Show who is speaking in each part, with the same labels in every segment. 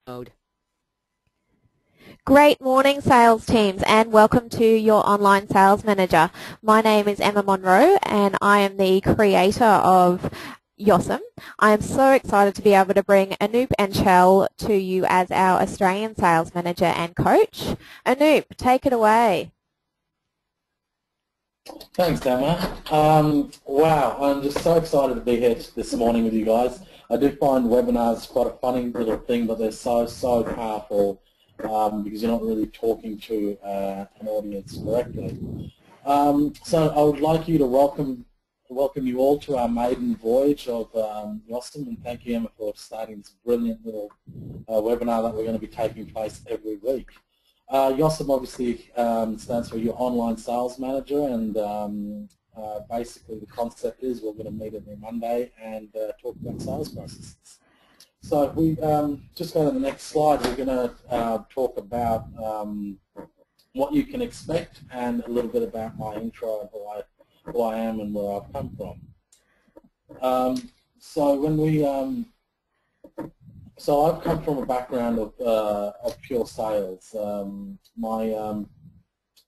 Speaker 1: mode.
Speaker 2: Great morning, sales teams, and welcome to your online sales manager. My name is Emma Monroe, and I am the creator of Yossum. I am so excited to be able to bring Anoop and Chell to you as our Australian sales manager and coach. Anoop, take it away.
Speaker 3: Thanks, Emma. Wow, I'm just so excited to be here this morning with you guys. I do find webinars quite a funny little thing, but they're so powerful because you're not really talking to an audience directly. So I would like you to welcome you all to our maiden voyage of Yossum, and thank you, Emma, for starting this brilliant little webinar that we're going to be taking place every week. Yossum obviously stands for your online sales manager, and basically the concept is we're going to meet every Monday and talk about sales processes. So if we just go to the next slide, we're going to talk about what you can expect and a little bit about my intro and who I am and where I've come from. So I've come from a background of pure sales.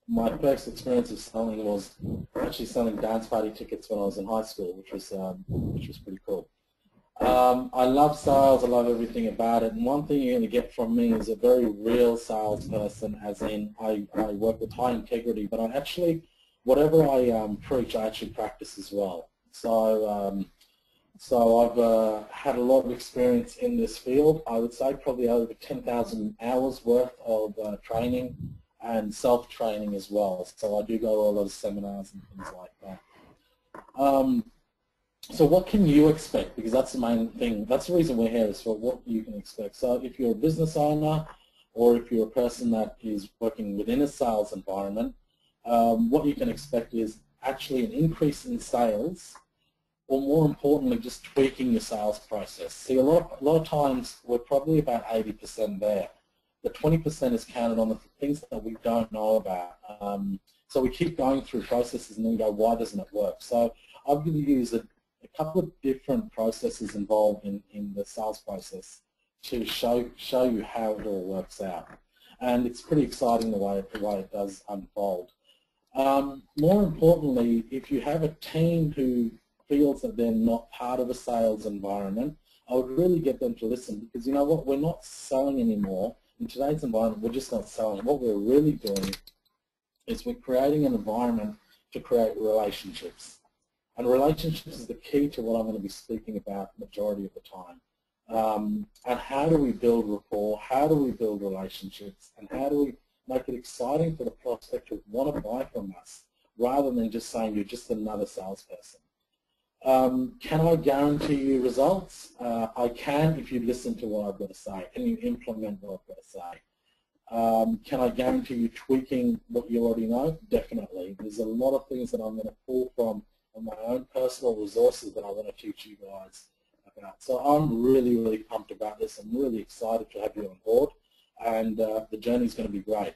Speaker 3: My first experience of selling was actually selling dance party tickets when I was in high school, which was pretty cool. I love sales. I love everything about it. And one thing you're going to get from me is a very real salesperson, as in I work with high integrity, but I actually, whatever I preach, I actually practice as well. So I've had a lot of experience in this field. I would say probably over 10,000 hours worth of training and self-training as well. So I do go to all those seminars and things like that. So what can you expect? Because that's the main thing. That's the reason we're here, is for what you can expect. So if you're a business owner or if you're a person that is working within a sales environment, what you can expect is actually an increase in sales, or more importantly, just tweaking your sales process. See, a lot of times we're probably about 80% there. The 20% is counted on the things that we don't know about. So we keep going through processes and then go, why doesn't it work? So I'm going to use a couple of different processes involved in the sales process to show you how it all works out. And it's pretty exciting the way it does unfold. More importantly, if you have a team who feels that they're not part of a sales environment, I would really get them to listen, because you know what, we're not selling anymore. In today's environment, we're just not selling. What we're really doing is we're creating an environment to create relationships. And relationships is the key to what I'm going to be speaking about the majority of the time. And how do we build rapport, how do we build relationships, and how do we make it exciting for the prospect to want to buy from us, rather than just saying you're just another salesperson. Can I guarantee you results? I can, if you listen to what I've got to say and you implement what I've got to say. Can I guarantee you tweaking what you already know? Definitely. There's a lot of things that I'm going to pull from my own personal resources that I want to teach you guys about. So I'm really pumped about this. I'm really excited to have you on board, and the journey's going to be great.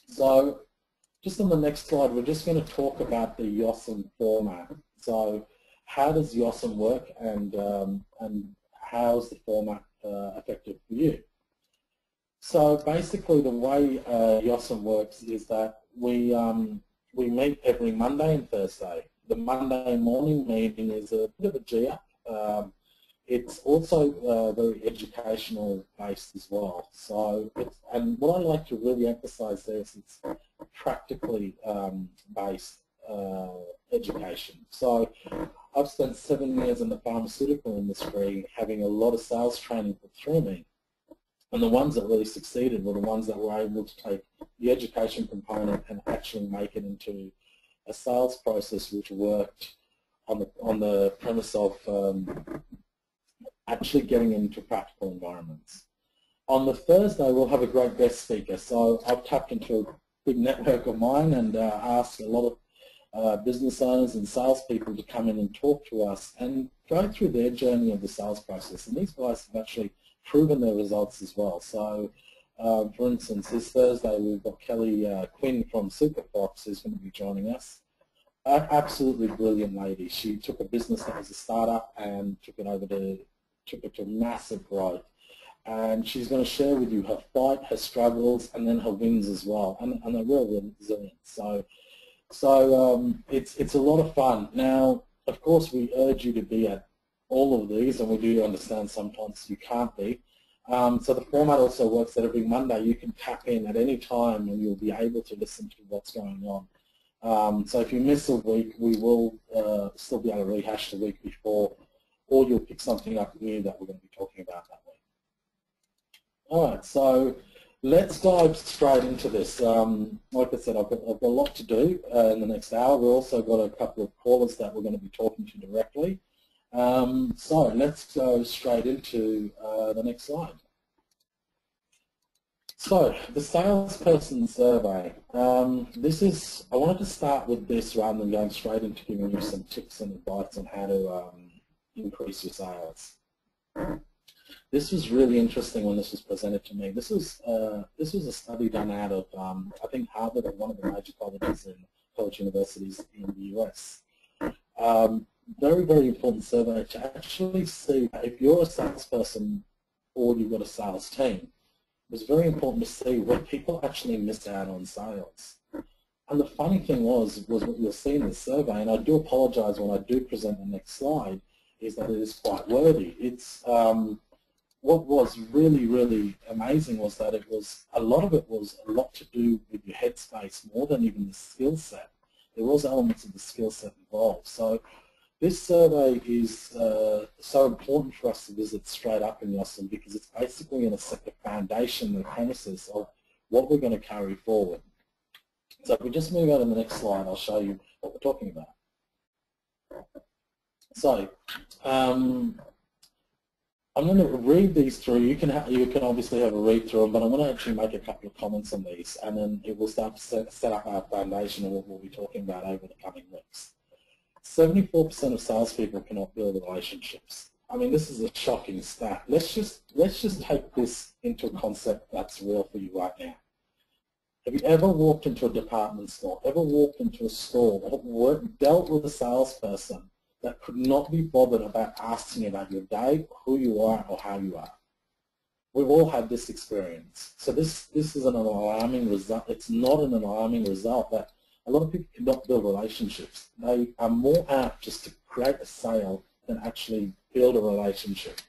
Speaker 3: So just on the next slide, we're just going to talk about the Yossum format. So how does Yossum work, and how is the format effective for you? So basically the way Yossum works is that we meet every Monday and Thursday. The Monday morning meeting is a bit of a G-up. It's also very educational based as well. So and what I like to really emphasize there is it's practically based education. So I've spent 7 years in the pharmaceutical industry, having a lot of sales training put through me. And the ones that really succeeded were the ones that were able to take the education component and actually make it into a sales process which worked on the premise of actually getting into practical environments. On the Thursday, we'll have a great guest speaker. So I've tapped into a big network of mine and asked a lot of business owners and salespeople to come in and talk to us and go through their journey of the sales process. And these guys have actually proven their results as well. So, for instance, this Thursday we've got Kelly Quinn from Superfox who's going to be joining us. Absolutely brilliant lady. She took a business that was a startup and took it to massive growth. and she's going to share with you her fight, her struggles, and then her wins as well, and a real resilience. So it's a lot of fun. Now, of course, we urge you to be at all of these, and we do understand sometimes you can't be. So the format also works that every Monday you can tap in at any time and you'll be able to listen to what's going on. So if you miss a week, we will still be able to rehash the week before, or you'll pick something up new that we're going to be talking about that week. All right, so let's dive straight into this. Like I said, I've got a lot to do in the next hour. We've also got a couple of callers that we're going to be talking to directly. So let's go straight into the next slide. So the salesperson survey. I wanted to start with this rather than going straight into giving you some tips and advice on how to increase your sales. This was really interesting when this was presented to me. This was a study done out of I think Harvard, or one of the major colleges and college universities in the US. Very, very important survey to actually see if you're a salesperson or you've got a sales team. It was very important to see where people actually missed out on sales. And the funny thing was what you'll see in the survey, and I do apologize when I do present the next slide, is that it is quite wordy. It's what was really, really amazing was that a lot of it was a lot to do with your headspace more than even the skill set. There was elements of the skill set involved. So this survey is so important for us to visit straight up in Yossam because it's basically going to set the foundation, the premises of what we're going to carry forward. So if we just move on to the next slide, I'll show you what we're talking about. So I'm going to read these through. You can obviously have a read through them, but I'm going to actually make a couple of comments on these, and then it will start to set up our foundation of what we'll be talking about over the coming weeks. 74% of salespeople cannot build relationships. I mean, this is a shocking stat. Let's just take this into a concept that's real for you right now. Have you ever walked into a department store, ever walked into a store, or dealt with a salesperson that could not be bothered about asking about your day, who you are, or how you are? We've all had this experience. So this is an alarming result. It's not an alarming result that a lot of people cannot build relationships. They are more apt just to create a sale than actually build a relationship.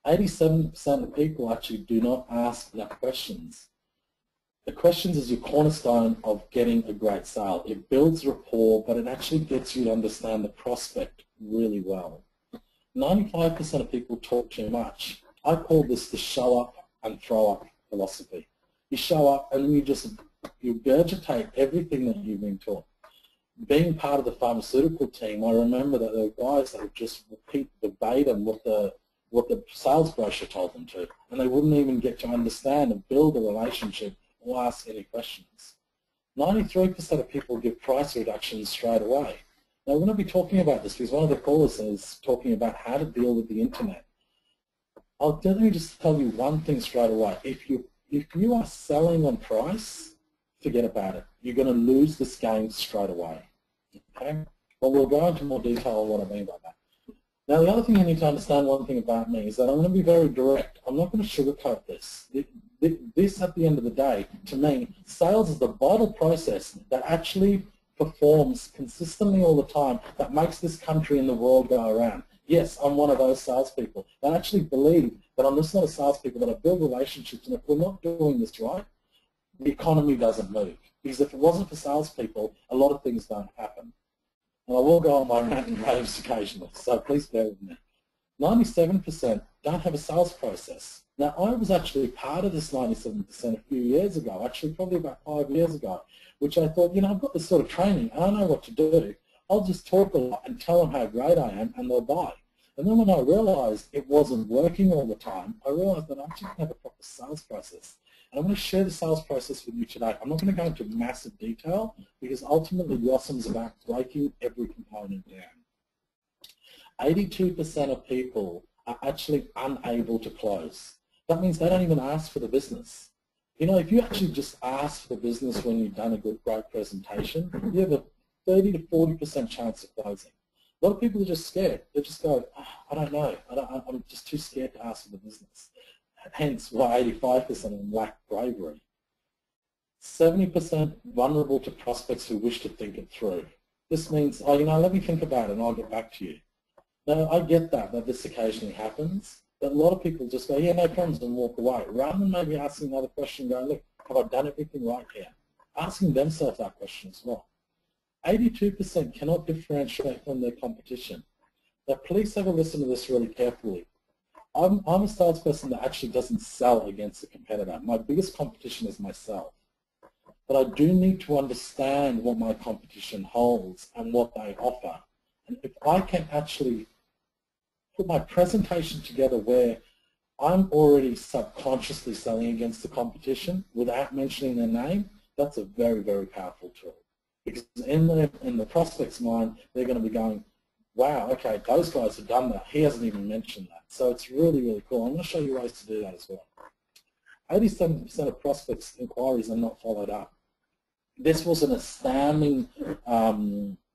Speaker 3: 87% of people actually do not ask enough questions. The questions is your cornerstone of getting a great sale. It builds rapport, but it actually gets you to understand the prospect really well. 95% of people talk too much. I call this the show up and throw up philosophy. You show up and then you regurgitate everything that you've been taught. Being part of the pharmaceutical team, I remember that there were guys that would just repeat verbatim what the sales brochure told them to, and they wouldn't even get to understand and build a relationship or ask any questions. 93% of people give price reductions straight away. Now, we're going to be talking about this because one of the callers is talking about how to deal with the internet. I'll definitely just tell you one thing straight away. If you are selling on price, forget about it. You're going to lose this game straight away. Okay? But we'll go into more detail on what I mean by that. Now, the other thing you need to understand, one thing about me, is that I'm going to be very direct. I'm not going to sugarcoat this. This, at the end of the day, to me, sales is the vital process that actually performs consistently all the time, that makes this country and the world go around. Yes, I'm one of those salespeople that actually believe that I'm just not a salespeople, that I build relationships, and if we're not doing this right, the economy doesn't move. Because if it wasn't for salespeople, a lot of things don't happen. And I will go on my rant and raves occasionally, so please bear with me. 97% don't have a sales process. Now, I was actually part of this 97% a few years ago, actually probably about 5 years ago, which I thought, I've got this sort of training, I don't know what to do. I'll just talk a lot and tell them how great I am, and they'll buy. And then when I realized it wasn't working all the time, I realized that I actually didn't have a proper sales process. And I'm going to share the sales process with you today. I'm not going to go into massive detail because ultimately Yossam is about breaking every component down. 82% of people are actually unable to close. That means they don't even ask for the business. If you actually just ask for the business when you've done a great presentation, you have a 30 to 40% chance of closing. A lot of people are just scared. They just go, I don't know. I'm just too scared to ask for the business. hence why 85% of them lack bravery. 70% vulnerable to prospects who wish to think it through. This means, oh, let me think about it and I'll get back to you. Now, I get that this occasionally happens, but a lot of people just go, yeah, no problems, and walk away, rather than maybe asking another question, going, look, have I done everything right here? Asking themselves that question as well. 82% cannot differentiate from their competition. Now, please have a listen to this really carefully. I'm a salesperson that actually doesn't sell against a competitor. My biggest competition is myself. But I do need to understand what my competition holds and what they offer. And if I can actually put my presentation together where I'm already subconsciously selling against the competition without mentioning their name, that's a very, very powerful tool. Because in the prospect's mind, they're going to be going, wow, okay, those guys have done that. He hasn't even mentioned that. So it's really, really cool. I'm going to show you ways to do that as well. 87% of prospects' inquiries are not followed up. This was an astounding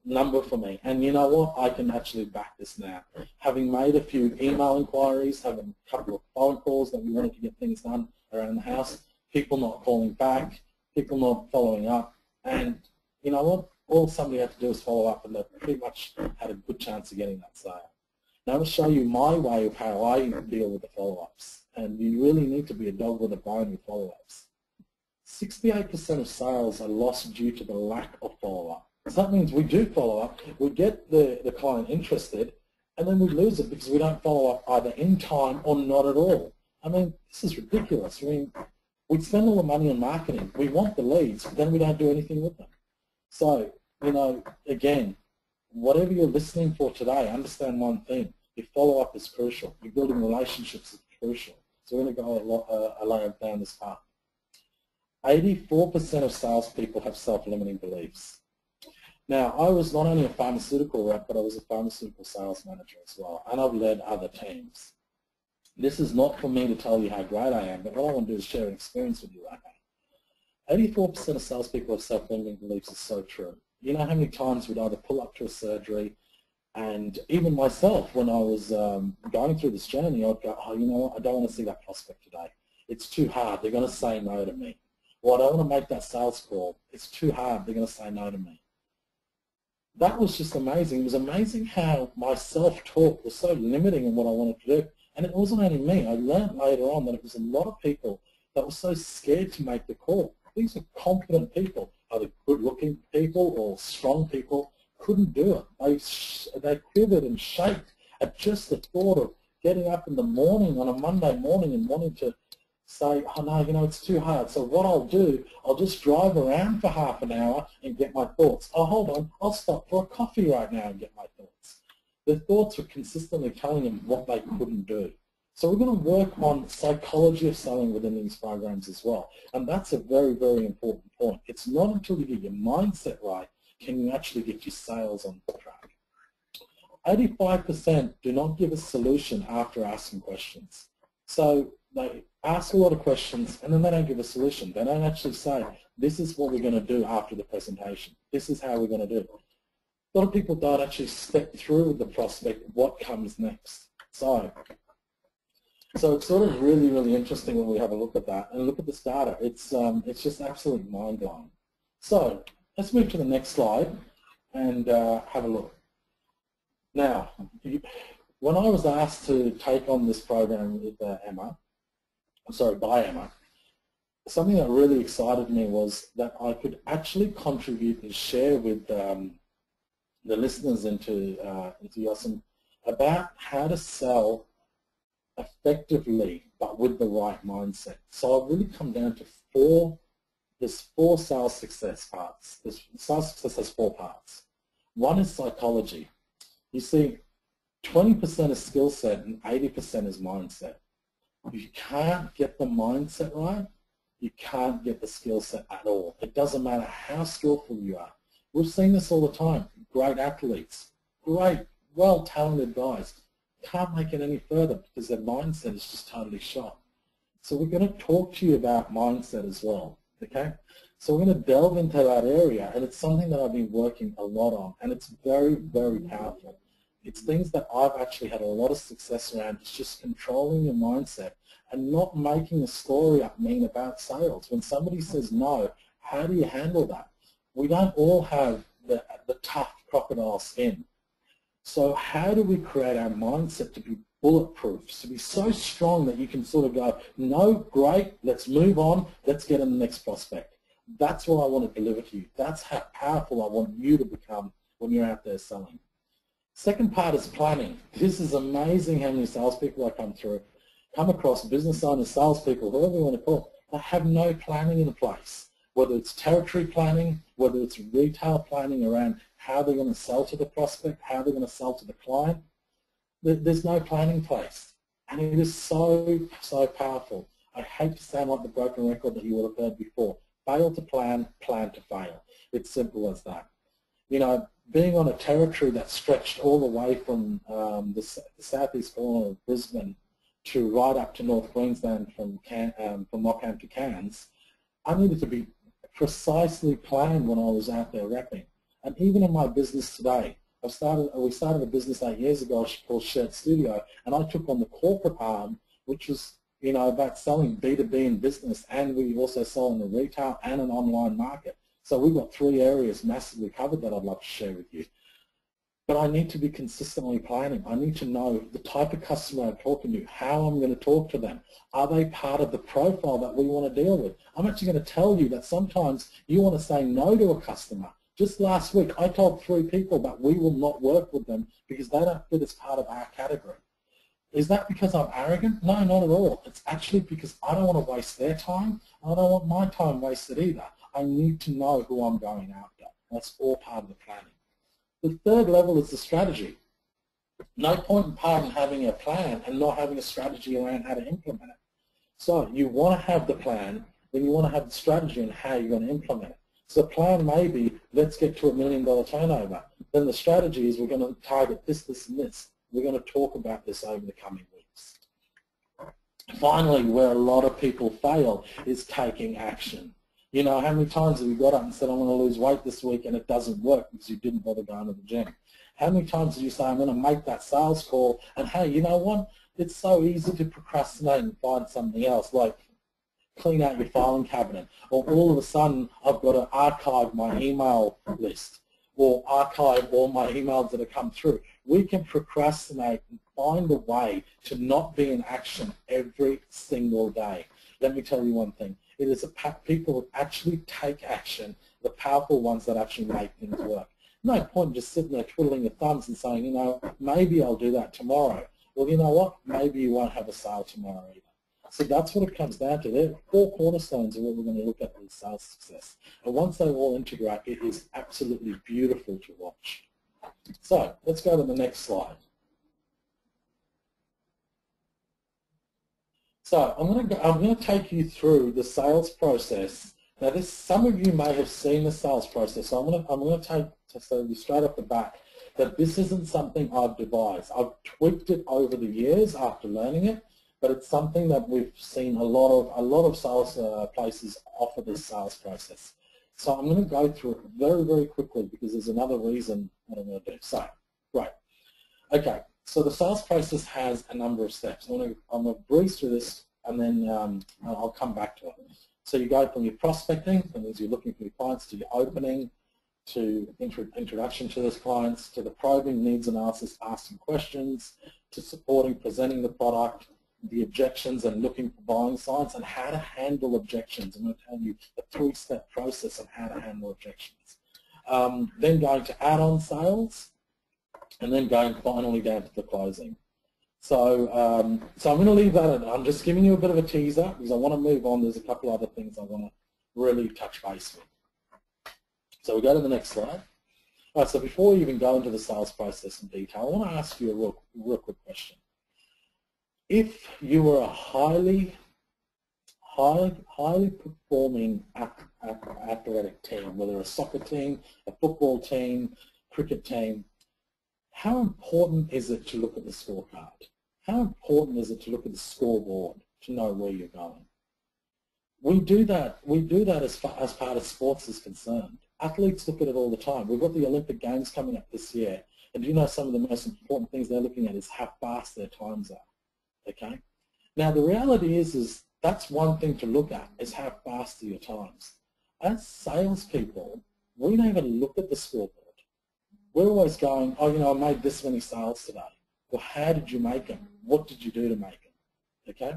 Speaker 3: number for me. And you know what? I can actually back this now. Having made a few email inquiries, having a couple of phone calls that we wanted to get things done around the house, people not calling back, people not following up, and you know what? All somebody had to do was follow up, and they pretty much had a good chance of getting that sale. Now I'm going to show you my way of how I deal with the follow-ups, and you really need to be a dog with a bone with follow-ups. 68% of sales are lost due to the lack of follow-up. So that means we do follow up, we get the client interested, and then we lose it because we don't follow up either in time or not at all. I mean, this is ridiculous. I mean, we spend all the money on marketing. We want the leads, but then we don't do anything with them. So, again, whatever you're listening for today, understand one thing. Your follow-up is crucial. Your building relationships is crucial. So we're going to go a layer down this path. 84% of salespeople have self-limiting beliefs. Now, I was not only a pharmaceutical rep, but I was a pharmaceutical sales manager as well, and I've led other teams. This is not for me to tell you how great I am, but what I want to do is share an experience with you right now. 84% of salespeople have self-limiting beliefs is so true. You know how many times we'd either pull up to a surgery, and even myself, when I was going through this journey, I'd go, oh, you know what, I don't want to see that prospect today. It's too hard. They're going to say no to me. Or I don't want to make that sales call. It's too hard. They're going to say no to me. That was just amazing. It was amazing how my self-talk was so limiting in what I wanted to do. And it wasn't only me. I learned later on that it was a lot of people that were so scared to make the call. These are confident people, either good-looking people or strong people, couldn't do it. They quivered and shaked at just the thought of getting up in the morning on a Monday morning and wanting to say, oh no, you know, it's too hard. So what I'll do, I'll just drive around for half an hour and get my thoughts. Oh, hold on, I'll stop for a coffee right now and get my thoughts. The thoughts were consistently telling them what they couldn't do. So we're going to work on psychology of selling within these programs as well. And that's a very, very important point. It's not until you get your mindset right can you actually get your sales on track. 85% do not give a solution after asking questions. So they ask a lot of questions and then they don't give a solution. They don't actually say, this is what we're going to do after the presentation. This is how we're going to do it. A lot of people don't actually step through the prospect what comes next. So it's sort of really, really interesting when we have a look at that and look at this data. It's just absolutely mind-blowing. So let's move to the next slide and have a look. Now, when I was asked to take on this program with by Emma, something that really excited me was that I could actually contribute and share with the listeners into Yossam about how to sell effectively but with the right mindset. So I've really come down to there's four sales success parts. Sales success has 4 parts. One is psychology. You see, 20% is skill set and 80% is mindset. If you can't get the mindset right, you can't get the skill set at all. It doesn't matter how skillful you are. We've seen this all the time. Great athletes, great, well-talented guys, can't make it any further because their mindset is just totally shot. So we're going to talk to you about mindset as well, okay? So we're going to delve into that area, and it's something that I've been working a lot on, and it's very, very powerful. It's things that I've actually had a lot of success around. It's just controlling your mindset and not making a story up mean about sales. When somebody says no, how do you handle that? We don't all have the tough crocodile skin. So how do we create our mindset to be bulletproof, to be so strong that you can sort of go, no, great, let's move on, let's get in the next prospect. That's what I want to deliver to you. That's how powerful I want you to become when you're out there selling. Second part is planning. This is amazing how many salespeople I come across, business owners, salespeople, whoever you want to call, they have no planning in place. Whether it's territory planning, whether it's retail planning around how they're going to sell to the prospect, how they're going to sell to the client, there's no planning in place. And it is so, so powerful. I hate to sound like the broken record that you would have heard before. Fail to plan, plan to fail. It's simple as that. You know, being on a territory that stretched all the way from the southeast corner of Brisbane to right up to North Queensland from Rockham to Cairns, I needed to be precisely planned when I was out there repping. And even in my business today, we started a business 8 years ago called Shared Studio, and I took on the corporate arm, which was, you know, about selling B2B in business, and we also sell in the retail and an online market. So we've got 3 areas massively covered that I'd love to share with you. But I need to be consistently planning. I need to know the type of customer I'm talking to, how I'm going to talk to them. Are they part of the profile that we want to deal with? I'm actually going to tell you that sometimes you want to say no to a customer. Just last week, I told 3 people that we will not work with them because they don't fit as part of our category. Is that because I'm arrogant? No, not at all. It's actually because I don't want to waste their time. I don't want my time wasted either. I need to know who I'm going after. That's all part of the planning. The third level is the strategy. No point in part in having a plan and not having a strategy around how to implement it. So you want to have the plan, then you want to have the strategy on how you're going to implement it. So the plan may be, let's get to $1 million turnover. Then the strategy is we're going to target this, this, and this. We're going to talk about this over the coming weeks. Finally, where a lot of people fail is taking action. You know, how many times have you got up and said, I'm going to lose weight this week, and it doesn't work because you didn't bother going to the gym? How many times did you say, I'm going to make that sales call, and hey, you know what? It's so easy to procrastinate and find something else, like clean out your filing cabinet, or all of a sudden I've got to archive my email list, or archive all my emails that have come through. We can procrastinate and find a way to not be in action every single day. Let me tell you one thing. It is people who actually take action, the powerful ones that actually make things work. No point just sitting there twiddling your thumbs and saying, you know, maybe I'll do that tomorrow. Well, you know what? Maybe you won't have a sale tomorrow either. So that's what it comes down to. They're 4 cornerstones of what we're going to look at with sales success. And once they all integrate, it is absolutely beautiful to watch. So let's go to the next slide. So I'm going to take you through the sales process. Now, some of you may have seen the sales process. So I'm going to tell you straight off the bat that this isn't something I've devised. I've tweaked it over the years after learning it, but it's something that we've seen a lot of sales places offer this sales process. So I'm going to go through it very, very quickly because there's another reason what I'm going to do. So, right. Okay. So the sales process has a number of steps. I'm going to breeze through this, and then I'll come back to it. So you go from your prospecting, that means you're looking for your clients, to your opening, to introduction to those clients, to the probing needs analysis, asking questions, to supporting, presenting the product, the objections and looking for buying signs, and how to handle objections. I'm going to tell you a 3-step process of how to handle objections. Then going to add-on sales, and then going finally down to the closing. So, I'm going to leave that. I'm just giving you a bit of a teaser because I want to move on. There's a couple other things I want to really touch base with. So we go to the next slide. All right, so before we even go into the sales process in detail, I want to ask you a real quick question. If you were a highly performing athletic team, whether a soccer team, a football team, cricket team, how important is it to look at the scorecard? How important is it to look at the scoreboard to know where you're going? We do that as part of sports is concerned. Athletes look at it all the time. We've got the Olympic Games coming up this year, and do you know some of the most important things they're looking at is how fast their times are, okay? Now the reality is that's one thing to look at, is how fast are your times. As salespeople, we never look at the scoreboard. We're always going, oh, you know, I made this many sales today. Well, how did you make them? What did you do to make them? Okay?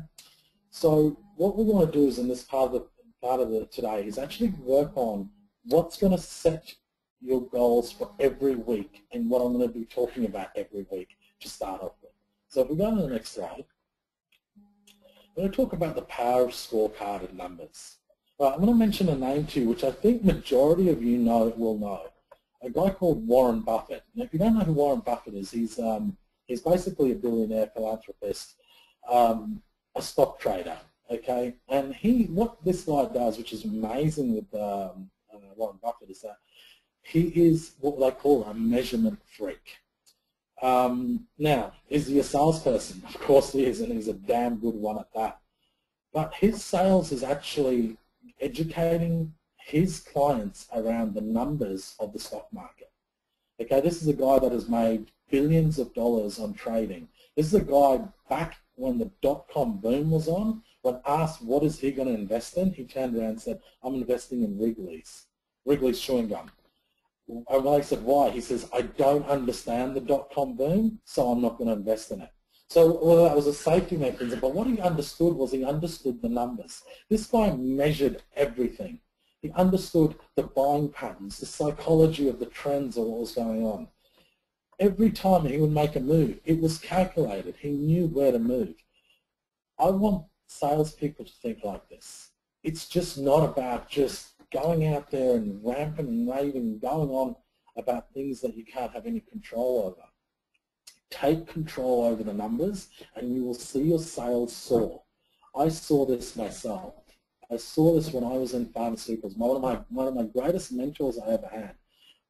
Speaker 3: So what we want to do is in this part of the today is actually work on what's going to set your goals for every week and what I'm going to be talking about every week to start off with. So if we go to the next slide, I'm going to talk about the power of scorecard and numbers. I'm going to mention a name to you which I think majority of you will know. A guy called Warren Buffett. Now, if you don't know who Warren Buffett is, he's basically a billionaire philanthropist, a stock trader. Okay, and what this guy does, which is amazing with Warren Buffett, is that he is what they call a measurement freak. Now, is he a salesperson? Of course he is, and he's a damn good one at that. But his sales is actually educating his clients around the numbers of the stock market. Okay, this is a guy that has made billions of dollars on trading. This is a guy back when the dot-com boom was on, when asked what is he going to invest in, he turned around and said, I'm investing in Wrigley's chewing gum. And when I said why, he says, I don't understand the dot-com boom, so I'm not going to invest in it. So well, that was a safety mechanism, but what he understood was he understood the numbers. This guy measured everything. He understood the buying patterns, the psychology of the trends of what was going on. Every time he would make a move, it was calculated. He knew where to move. I want salespeople to think like this. It's just not about just going out there and ramping and raving and going on about things that you can't have any control over. Take control over the numbers and you will see your sales soar. I saw this myself. I saw this when I was in pharmaceuticals. One of my greatest mentors I ever had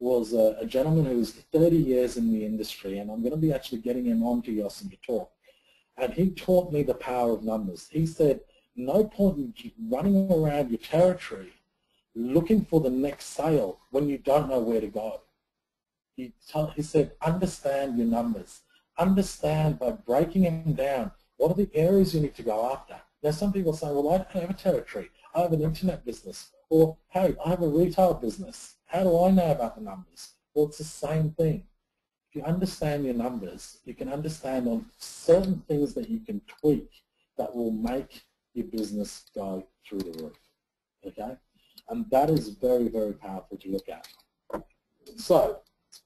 Speaker 3: was a gentleman who was 30 years in the industry, and I'm going to be actually getting him on to Yossam to talk. And he taught me the power of numbers. He said, no point in running around your territory looking for the next sale when you don't know where to go. He said, understand your numbers. Understand by breaking them down, what are the areas you need to go after. Now some people say, well, I don't have a territory. I have an internet business. Or, hey, I have a retail business. How do I know about the numbers? Well, it's the same thing. If you understand your numbers, you can understand on certain things that you can tweak that will make your business go through the roof. Okay? And that is very, very powerful to look at. So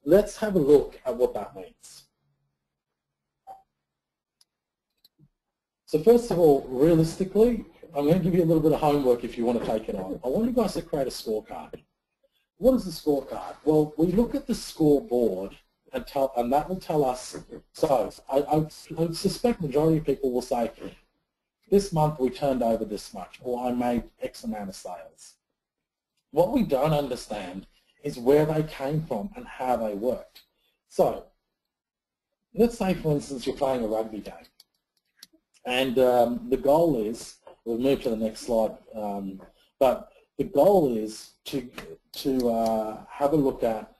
Speaker 3: let's have a look at what that means. So first of all, realistically, I'm going to give you a little bit of homework if you want to take it on. I want you guys to create a scorecard. What is the scorecard? Well, we look at the scoreboard and that will tell us, so I suspect the majority of people will say, this month we turned over this much, or I made X amount of sales. What we don't understand is where they came from and how they worked. So let's say, for instance, you're playing a rugby game. And the goal is, we'll move to the next slide, but the goal is to have a look at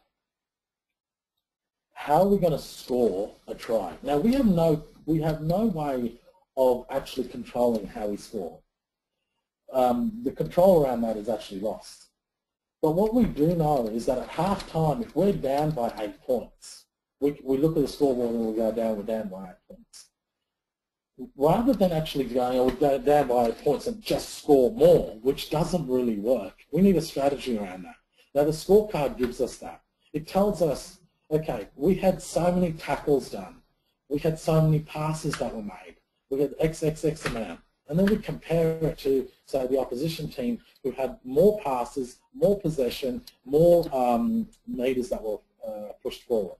Speaker 3: how we're going to score a try. Now we have no way of actually controlling how we score. The control around that is actually lost. But what we do know is that at half time, if we're down by 8 points, we look at the scoreboard and we go down, we're down by 8 points. Rather than actually going, oh, we'll go down by 8 points and just score more, which doesn't really work, we need a strategy around that. Now the scorecard gives us that. It tells us, okay, we had so many tackles done. We had so many passes that were made. We had X amount. And then we compare it to, say, the opposition team who had more passes, more possession, more meters that were pushed forward.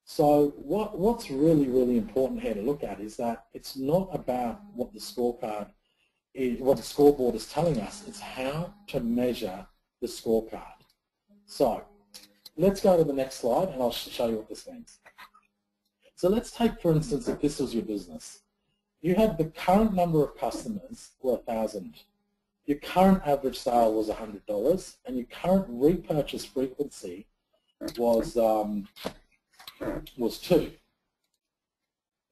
Speaker 3: So what's really, really important here to look at is that it's not about what the scorecard is, what the scoreboard is telling us. It's how to measure the scorecard. So let's go to the next slide and I'll show you what this means. So let's take, for instance, if this was your business. You had the current number of customers were 1,000. Your current average sale was $100, and your current repurchase frequency was 2.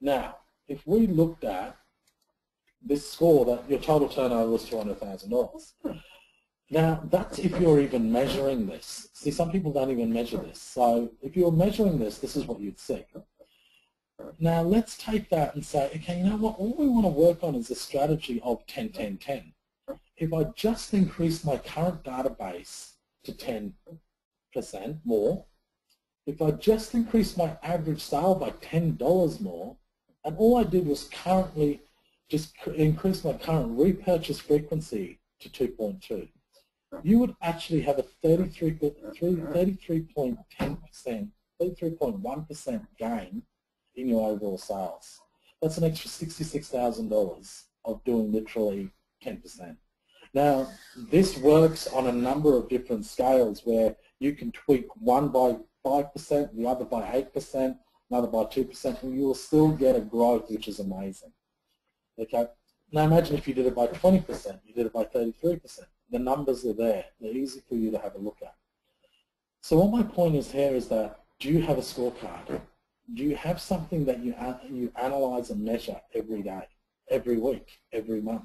Speaker 3: Now, if we looked at this score that your total turnover was $200,000. Now, that's if you're even measuring this. See, some people don't even measure this. So if you're measuring this, this is what you'd see. Now, let's take that and say, okay, you know what? All we want to work on is a strategy of 10-10-10. If I just increase my current database to 10% more, if I just increase my average sale by $10 more, and all I did was currently just increase my current repurchase frequency to 2.2, you would actually have a 33.10%, 33.1% gain in your overall sales. That's an extra $66,000 of doing literally 10%. Now, this works on a number of different scales where you can tweak one by 5%, the other by 8%, another by 2%, and you will still get a growth which is amazing. Okay. Now imagine if you did it by 20%, you did it by 33%. The numbers are there. They're easy for you to have a look at. So what my point is here is that, do you have a scorecard? Do you have something that you analyze and measure every day, every week, every month?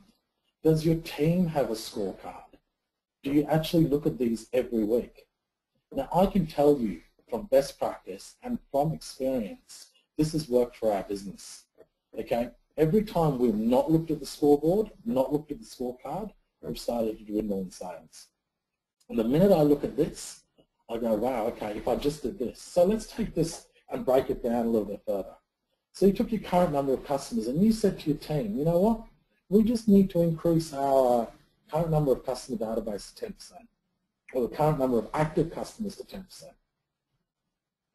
Speaker 3: Does your team have a scorecard? Do you actually look at these every week? Now I can tell you from best practice and from experience, this has worked for our business. Okay? Every time we've not looked at the scoreboard, not looked at the scorecard, we've started to dwindle in sales. And the minute I look at this, I go, wow, okay, if I just did this. So let's take this and break it down a little bit further. So you took your current number of customers and you said to your team, you know what, we just need to increase our current number of customer database to 10%, or the current number of active customers to 10%.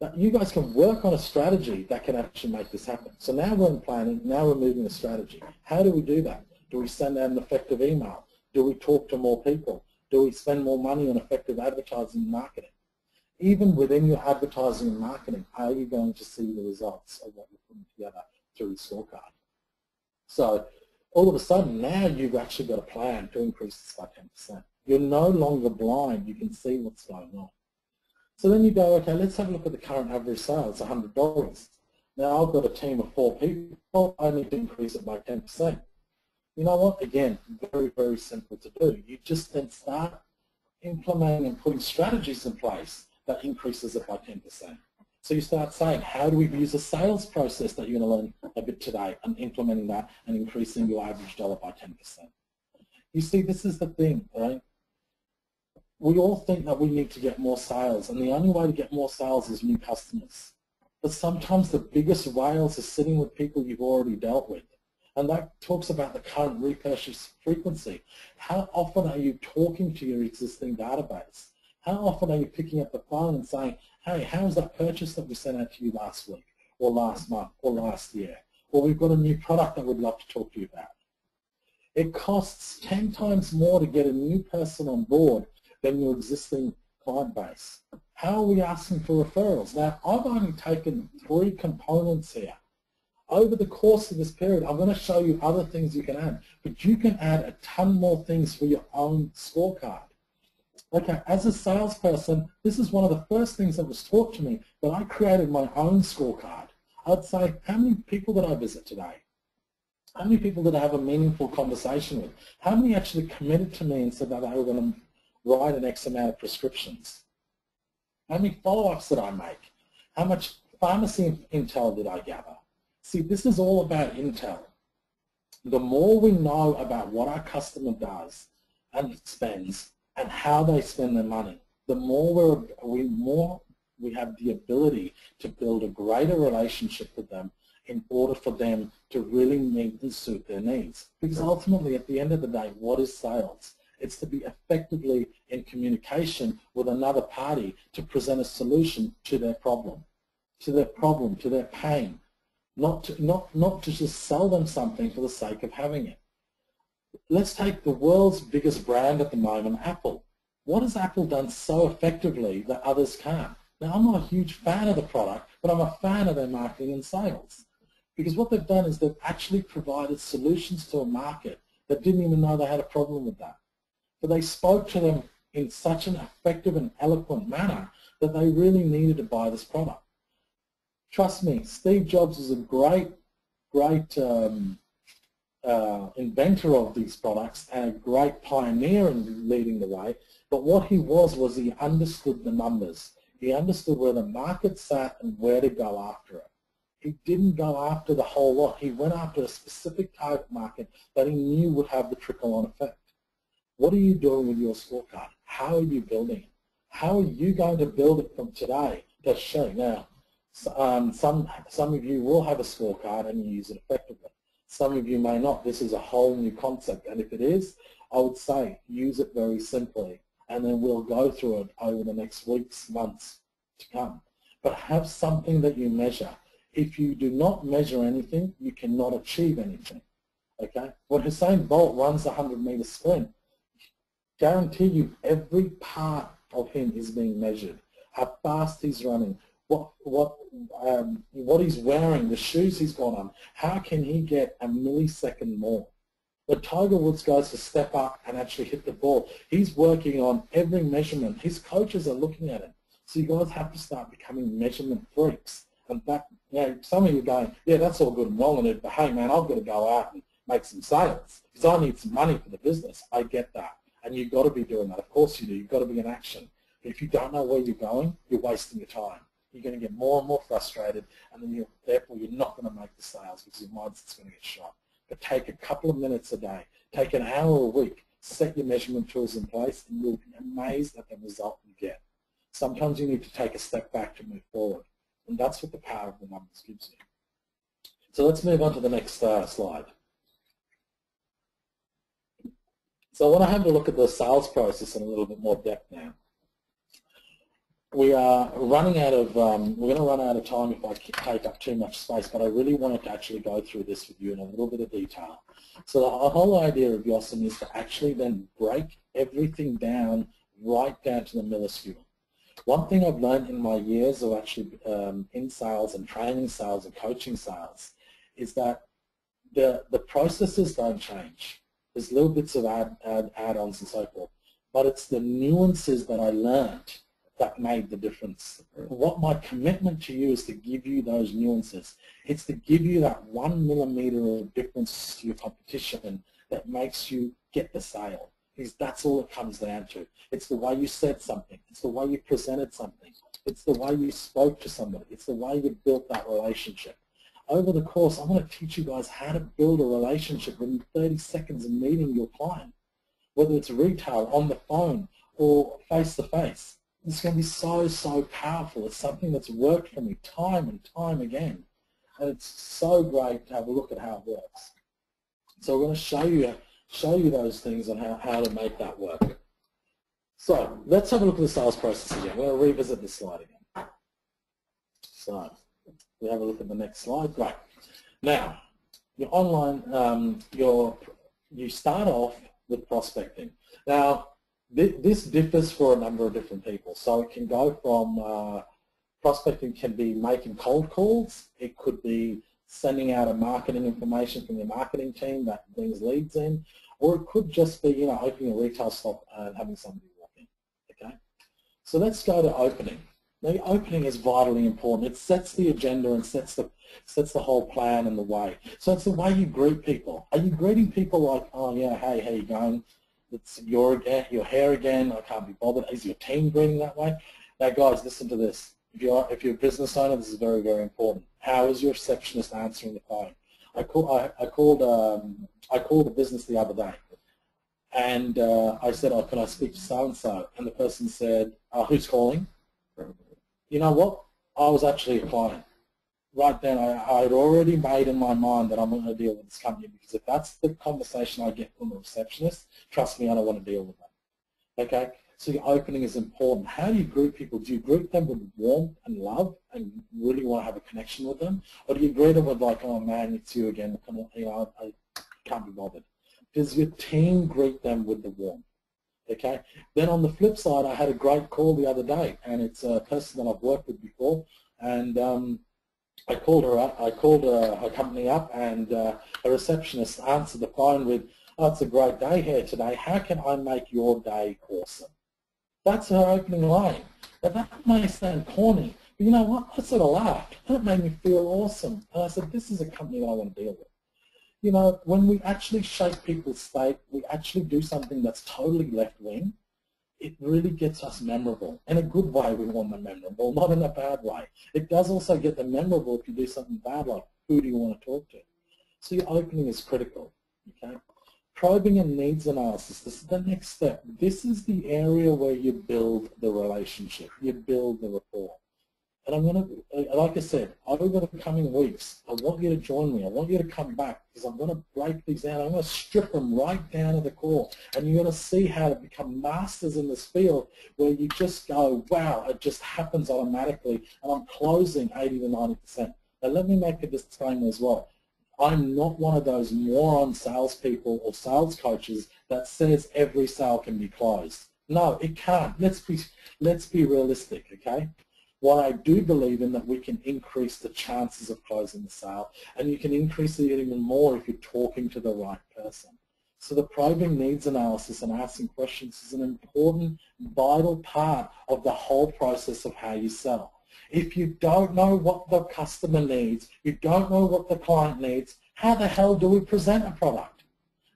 Speaker 3: But you guys can work on a strategy that can actually make this happen. So now we're in planning, now we're moving a strategy. How do we do that? Do we send out an effective email? Do we talk to more people? Do we spend more money on effective advertising and marketing? Even within your advertising and marketing, are you going to see the results of what you're putting together through the scorecard? So all of a sudden, now you've actually got a plan to increase this by 10%. You're no longer blind. You can see what's going on. So then you go, okay, let's have a look at the current average sale. It's $100. Now I've got a team of 4 people. I need to increase it by 10%. You know what? Again, very, very simple to do. You just then start implementing and putting strategies in place that increases it by 10%. So you start saying, how do we use a sales process that you're going to learn a bit today, and implementing that and increasing your average dollar by 10%. You see, this is the thing, right? We all think that we need to get more sales, and the only way to get more sales is new customers. But sometimes the biggest whales are sitting with people you've already dealt with. And that talks about the current repurchase frequency. How often are you talking to your existing database? How often are you picking up the phone and saying, hey, how was that purchase that we sent out to you last week, or last month, or last year? Or we've got a new product that we'd love to talk to you about. It costs 10 times more to get a new person on board than your existing client base. How are we asking for referrals? Now, I've only taken 3 components here. Over the course of this period, I'm going to show you other things you can add, but you can add a ton more things for your own scorecard. Okay, as a salesperson, this is one of the first things that was taught to me, but I created my own scorecard. I'd say, how many people did I visit today? How many people did I have a meaningful conversation with? How many actually committed to me and said that they were going to write an X amount of prescriptions? How many follow-ups did I make? How much pharmacy intel did I gather? See, this is all about intel. The more we know about what our customer does and spends and how they spend their money, the more we have the ability to build a greater relationship with them in order for them to really meet and suit their needs. Because ultimately, at the end of the day, what is sales? It's to be effectively in communication with another party to present a solution to their problem, to their pain. Not to just sell them something for the sake of having it. Let's take the world's biggest brand at the moment, Apple. What has Apple done so effectively that others can't? Now, I'm not a huge fan of the product, but I'm a fan of their marketing and sales. Because what they've done is they've actually provided solutions to a market that didn't even know they had a problem with that. But they spoke to them in such an effective and eloquent manner that they really needed to buy this product. Trust me, Steve Jobs was a great inventor of these products and a great pioneer in leading the way, but what he was he understood the numbers. He understood where the market sat and where to go after it. He didn't go after the whole lot. He went after a specific target market that he knew would have the trickle-on effect. What are you doing with your scorecard? How are you building it? How are you going to build it from today to show? Now, some of you will have a scorecard and you use it effectively. Some of you may not. This is a whole new concept, and if it is, I would say use it very simply, and then we'll go through it over the next weeks, months to come. But have something that you measure. If you do not measure anything, you cannot achieve anything. Okay? When Usain Bolt runs a 100-meter sprint, guarantee you every part of him is being measured. How fast he's running, what he's wearing, the shoes he's got on. How can he get a millisecond more? When Tiger Woods goes to step up and actually hit the ball, he's working on every measurement. His coaches are looking at him. So you guys have to start becoming measurement freaks. And that, some of you are going, yeah, that's all good and well, but hey, man, I've got to go out and make some sales because I need some money for the business. I get that. And you've got to be doing that. Of course you do. You've got to be in action. But if you don't know where you're going, you're wasting your time. You're going to get more and more frustrated, and then therefore you're not going to make the sales because your mindset's going to get shot. But take a couple of minutes a day. Take an hour a week. Set your measurement tools in place, and you'll be amazed at the result you get. Sometimes you need to take a step back to move forward. And that's what the power of the numbers gives you. So let's move on to the next slide. So I want to have a look at the sales process in a little bit more depth now. We are running out of, we're going to run out of time if I take up too much space, but I really wanted to actually go through this with you in a little bit of detail. So the whole idea of Yossam is to actually then break everything down, right down to the minuscule. One thing I've learned in my years of actually in sales and training sales and coaching sales is that the processes don't change. There's little bits of add-ons and so forth, but it's the nuances that I learned that made the difference. What my commitment to you is to give you those nuances. It's to give you that 1 millimeter of difference to your competition that makes you get the sale. Because that's all it comes down to. It's the way you said something. It's the way you presented something. It's the way you spoke to somebody. It's the way you built that relationship. Over the course, I'm going to teach you guys how to build a relationship in 30 seconds of meeting your client, whether it's retail, on the phone, or face-to-face. It's going to be so, so powerful. It's something that's worked for me time and time again. And it's so great to have a look at how it works. So we're going to show you those things and how to make that work. So let's have a look at the sales process again. We're going to revisit this slide again. So we have a look at the next slide. Great. Now, your online, you start off with prospecting. Now, this differs for a number of different people. So it can go from prospecting can be making cold calls. It could be sending out a marketing information from your marketing team that brings leads in, or it could just be opening a retail shop and having somebody walk in. Okay, so let's go to opening. The opening is vitally important. It sets the agenda and sets the whole plan and the way. So it's the way you greet people. Are you greeting people like, oh yeah, hey, how you going? It's your hair again. I can't be bothered. Is your team greeting that way? Now, guys, listen to this. If you're a business owner, this is very, very important. How is your receptionist answering the phone? I called a business the other day, and I said, oh, can I speak to so-and-so? And the person said, who's calling? You know what? I was actually a client. Right then, I had already made in my mind that I'm not going to deal with this company, because if that's the conversation I get from the receptionist, trust me, I don't want to deal with that. Okay? So your opening is important. How do you greet people? Do you greet them with warmth and love and really want to have a connection with them? Or do you greet them with like, oh man, it's you again, I can't be bothered? Does your team greet them with the warmth? Okay. Then on the flip side, I had a great call the other day, and it's a person that I've worked with before, and I called her up. I called her company up, and a receptionist answered the phone with, oh, it's a great day here today. How can I make your day awesome? That's her opening line. Now, that may sound corny, but you know what? I sort of laughed. That made me feel awesome. And I said, this is a company that I want to deal with. you know, when we actually shake people's state, we actually do something that's totally left-wing, it really gets us memorable. In a good way, we want them memorable, not in a bad way. It does also get them memorable if you do something bad, like who do you want to talk to? So your opening is critical, okay? Probing and needs analysis, this is the next step. This is the area where you build the relationship, you build the rapport. And I'm going to, like I said, over the coming weeks, I want you to join me. I want you to come back because I'm going to break these down. I'm going to strip them right down to the core. And you're going to see how to become masters in this field where you just go, wow, it just happens automatically. And I'm closing 80 to 90%. Now let me make a disclaimer as well. I'm not one of those moron salespeople or sales coaches that says every sale can be closed. No, it can't. Let's be realistic, okay? What I do believe in that we can increase the chances of closing the sale, and you can increase it even more if you're talking to the right person. So the probing needs analysis and asking questions is an important, vital part of the whole process of how you sell. If you don't know what the customer needs, you don't know what the client needs, how the hell do we present a product?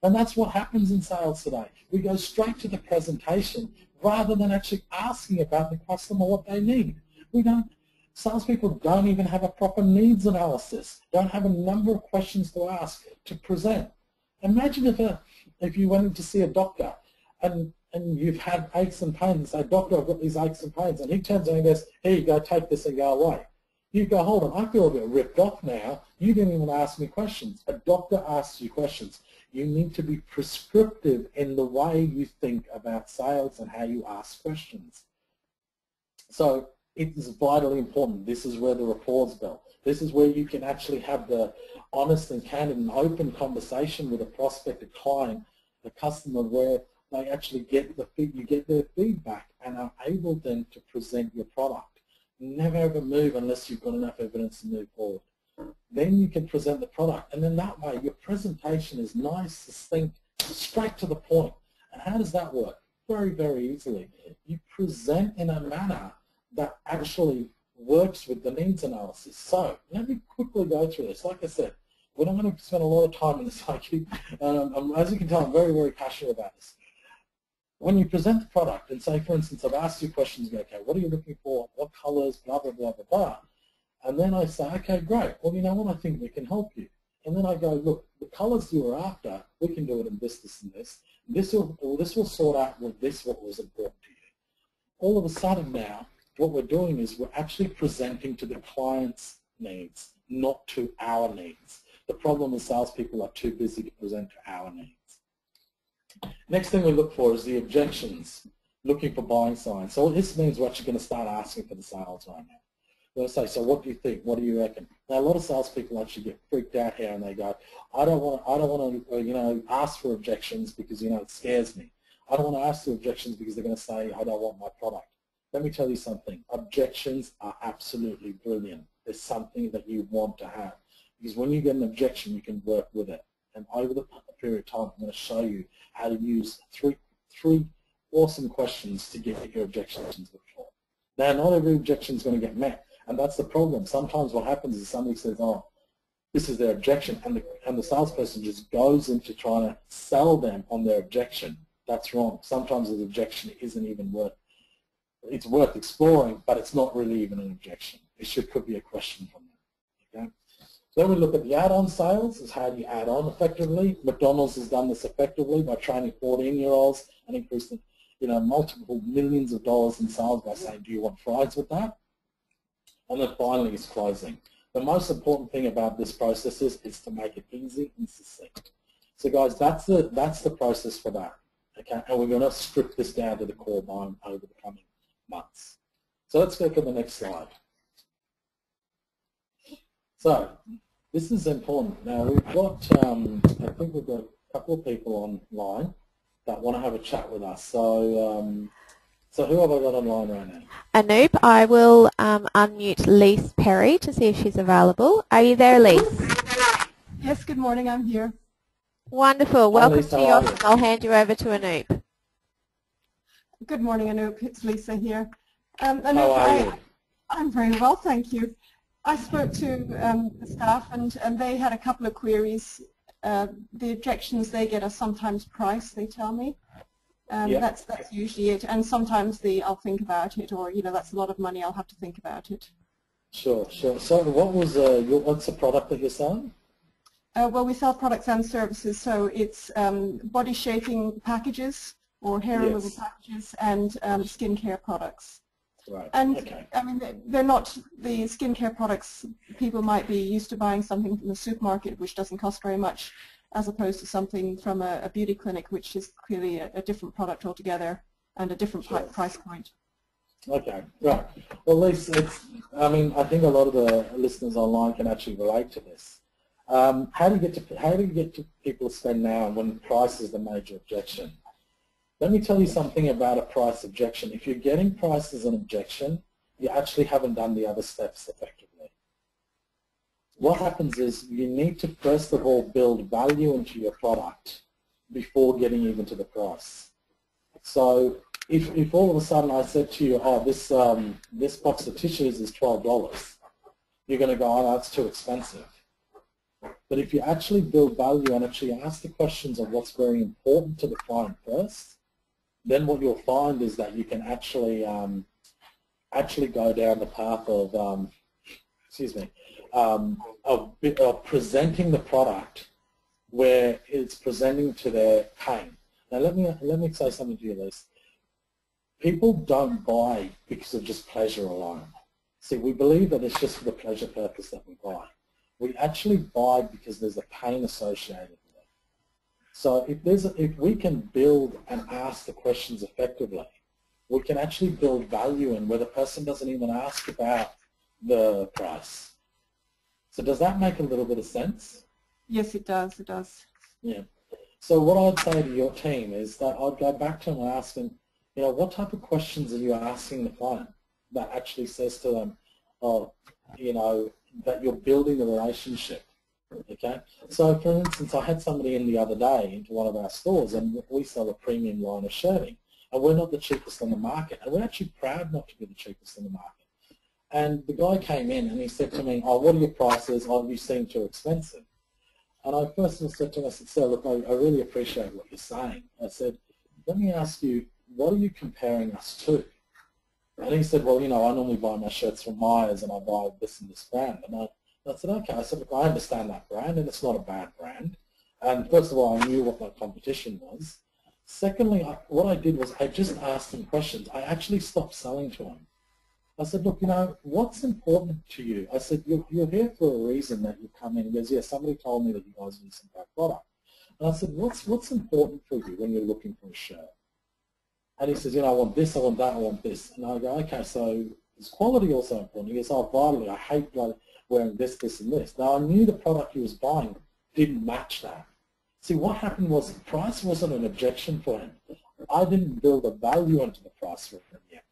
Speaker 3: And that's what happens in sales today. We go straight to the presentation rather than actually asking about the customer what they need. Salespeople don't even have a proper needs analysis, don't have a number of questions to ask to present. Imagine if you went in to see a doctor and you've had aches and pains and say, doctor, I've got these aches and pains, and he turns around and goes, here you go, take this and go away. You go, hold on, I feel a bit ripped off now. You didn't even ask me questions. A doctor asks you questions. You need to be prescriptive in the way you think about sales and how you ask questions. So it is vitally important. This is where the rapport's built. This is where you can actually have the honest and candid and open conversation with a prospective client, a customer, where they actually get you get their feedback and are able then to present your product. Never ever move unless you've got enough evidence to move forward. Then you can present the product, and then that way your presentation is nice, succinct, straight to the point. And how does that work? Very, very easily. You present in a manner that actually works with the needs analysis. So let me quickly go through this. Like I said, we're not going to spend a lot of time on this. As you can tell, I'm very, very passionate about this. When you present the product and say, for instance, I've asked you questions, okay, what are you looking for, what colors, blah, blah, blah, blah, blah. And then I say, okay, great. Well, you know what, I think we can help you. And then I go, look, the colors you were after, we can do it in this, this, and this. This will sort out what was important to you. All of a sudden now, what we're doing is we're actually presenting to the client's needs, not to our needs. The problem is salespeople are too busy to present to our needs. Next thing we look for is the objections, looking for buying signs. So this means we're actually going to start asking for the sales right now. We're going to say, so what do you think? What do you reckon? Now a lot of salespeople actually get freaked out here and they go, I don't want to ask for objections because it scares me. I don't want to ask for objections because they're going to say I don't want my product. Let me tell you something. Objections are absolutely brilliant. There's something that you want to have. Because when you get an objection, you can work with it. And over the period of time, I'm going to show you how to use three awesome questions to get your objections before. Now, not every objection is going to get met. And that's the problem. Sometimes what happens is somebody says, oh, this is their objection, and the salesperson just goes into trying to sell them on their objection. That's wrong. Sometimes the objection isn't even it's worth exploring, but it's not really even an objection. It could be a question from them. Okay? So then we look at the add-on sales, is how do you add on effectively. McDonald's has done this effectively by training 14-year-olds and increasing multiple millions of dollars in sales by saying, do you want fries with that? And then finally is closing. The most important thing about this process is to make it easy and succinct. So guys, that's the process for that. Okay, and we're going to strip this down to the core bone over the coming months. So let's go to the next slide. So this is important. Now we've got, I think we've got a couple of people online that want to have a chat with us. So, so who have I got online right now?
Speaker 2: Anoop, I will unmute Lise Perry to see if she's available. Are you there, Lise?
Speaker 1: Yes, good morning, I'm here.
Speaker 2: Wonderful. Welcome to your. I'll hand you over to Anoop.
Speaker 1: Good morning, Anoop. It's Lisa here.
Speaker 3: Anoop, how are you?
Speaker 1: I'm very well, thank you. I spoke to the staff and they had a couple of queries the objections they get are sometimes price, they tell me.
Speaker 3: Yeah.
Speaker 1: That's usually it. And sometimes I'll think about it, or, that's a lot of money, I'll have to think about it.
Speaker 3: Sure, sure. So what's the product that you're selling?
Speaker 1: Well, we sell products and services, so it's body shaping packages or hair removal packages and skincare products.
Speaker 3: Right.
Speaker 1: And
Speaker 3: okay.
Speaker 1: I mean, they're not the skincare products. People might be used to buying something from the supermarket, which doesn't cost very much, as opposed to something from a beauty clinic, which is clearly a different product altogether and a different price point.
Speaker 3: Okay, right. Well, Lisa, I think a lot of the listeners online can actually relate to this. How do you get to people to spend now when price is the major objection? Let me tell you something about a price objection. If you're getting price as an objection, you actually haven't done the other steps effectively. What happens is you need to first of all build value into your product before getting even to the price. So if all of a sudden I said to you, oh, this box of tissues is $12, you're going to go, oh, that's too expensive. But if you actually build value and actually ask the questions of what's very important to the client first, then what you'll find is that you can actually go down the path of of presenting the product where it's presenting to their pain. Now let me say something to you, Lisa. People don't buy because of just pleasure alone. See, we believe that it's just for the pleasure purpose that we buy. We actually buy because there's a pain associated with it. So if we can build and ask the questions effectively, we can actually build value in where the person doesn't even ask about the price. So does that make a little bit of sense?
Speaker 1: Yes, it does. It does.
Speaker 3: Yeah. So what I'd say to your team is that I'd go back to them and ask them, what type of questions are you asking the client that actually says to them, oh, that you're building the relationship, okay? So for instance, I had somebody in the other day into one of our stores, and we sell a premium line of shirting, and we're not the cheapest on the market, and we're actually proud not to be the cheapest on the market. And the guy came in and he said to me, oh, what are your prices? Oh, you seem too expensive. And I first said to him, I said, sir, look, I really appreciate what you're saying. I said, let me ask you, what are you comparing us to? And he said, well, I normally buy my shirts from Myers and I buy this and this brand. And I said, okay. I said, look, I understand that brand and it's not a bad brand. And first of all, I knew what my competition was. Secondly, what I did was I just asked him questions. I actually stopped selling to him. I said, look, what's important to you? I said, you're here for a reason that you come in. He goes, yeah, somebody told me that you guys need some bad product. And I said, what's important for you when you're looking for a shirt? And he says, I want this, I want that, I want this. And I go, okay, so is quality also important? He goes, oh, vitally, I hate wearing this, this, and this. Now, I knew the product he was buying didn't match that. See, what happened was price wasn't an objection for him. I didn't build a value into the price for him yet.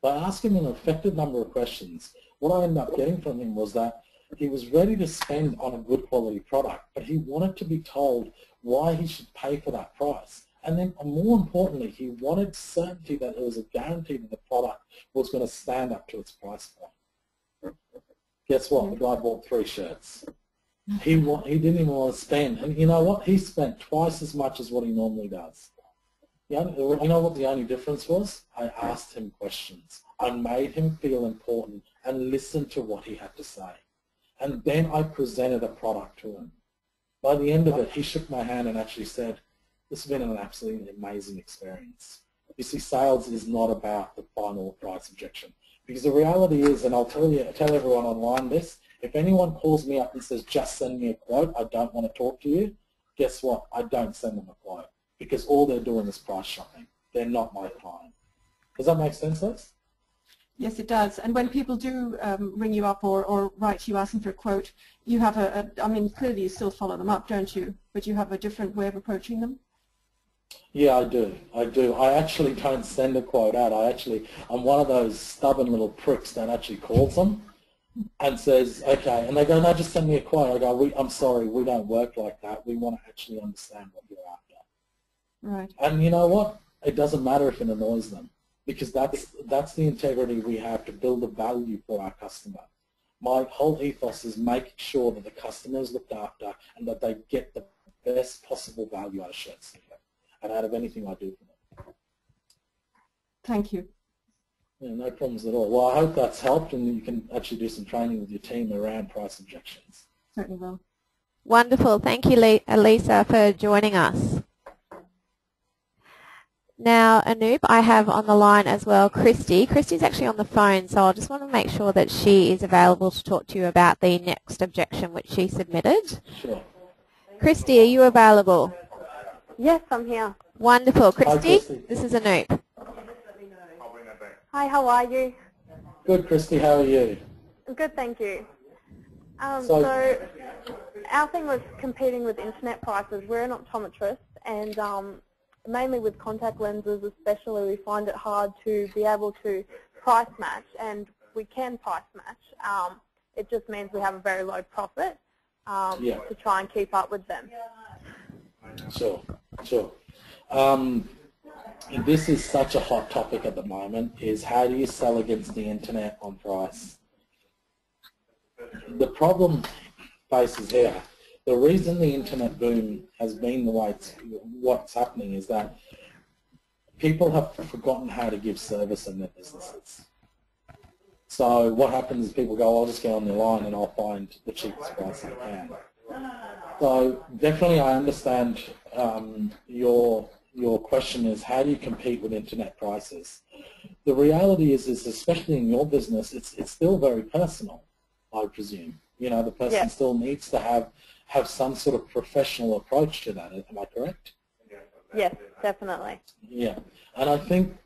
Speaker 3: By asking him an effective number of questions, what I ended up getting from him was that he was ready to spend on a good quality product, but he wanted to be told why he should pay for that price. And then more importantly, he wanted certainty that there was a guarantee that the product was going to stand up to its price point. Guess what? The guy bought 3 shirts. He didn't even want to spend. And you know what? He spent twice as much as what he normally does. You know what the only difference was? I asked him questions. I made him feel important and listened to what he had to say. And then I presented a product to him. By the end of it, he shook my hand and actually said, this has been an absolutely amazing experience. You see, sales is not about the final price objection. Because the reality is, and I'll tell everyone online this, if anyone calls me up and says, just send me a quote, I don't want to talk to you, guess what? I don't send them a quote. Because all they're doing is price shopping. They're not my client. Does that make sense, Liz?
Speaker 1: Yes, it does. And when people do ring you up or write to you asking for a quote, you have I mean, clearly you still follow them up, don't you? But you have a different way of approaching them?
Speaker 3: Yeah, I do. I actually don't send a quote out. I'm one of those stubborn little pricks that actually calls them and says, okay, and they go, no, just send me a quote. I go, I'm sorry, we don't work like that. We want to actually understand what you're after.
Speaker 1: Right.
Speaker 3: And you know what? It doesn't matter if it annoys them, because that's the integrity we have to build a value for our customer. My whole ethos is making sure that the customer is looked after and that they get the best possible value out of ShirtSeeker and out of anything I do for them.
Speaker 1: Thank you.
Speaker 3: Yeah, no problems at all. Well, I hope that's helped and you can actually do some training with your team around price objections.
Speaker 1: Certainly will.
Speaker 2: Wonderful. Thank you, Elisa, for joining us. Now, Anoop, I have on the line as well Christy. Christy's actually on the phone, so I just want to make sure that she is available to talk to you about the next objection which she submitted.
Speaker 3: Sure.
Speaker 2: Christy, are you available?
Speaker 4: Yes, I'm here.
Speaker 2: Wonderful.
Speaker 3: Hi,
Speaker 2: Christy,
Speaker 3: Christy.
Speaker 2: this is Anoop.
Speaker 4: Hi, how are you?
Speaker 3: Good, Christy. How are you?
Speaker 4: Good, thank you.
Speaker 3: So-
Speaker 4: So our thing was competing with internet prices. We're an optometrist, and mainly with contact lenses especially, we find it hard to be able to price match, and we can price match. It just means we have a very low profit to try and keep up with them.
Speaker 3: Sure, sure. This is such a hot topic at the moment, is how do you sell against the internet on price? The problem faces here. The reason the internet boom has been the way what's happening is that people have forgotten how to give service in their businesses. So what happens is people go, I'll just go on the line and I'll find the cheapest price I can. So definitely I understand your question is how do you compete with internet prices? The reality is especially in your business, it's still very personal, I presume. You know, the person still needs to have some sort of professional approach to that. Am I correct?
Speaker 4: Yes, definitely.
Speaker 3: Yeah, and I think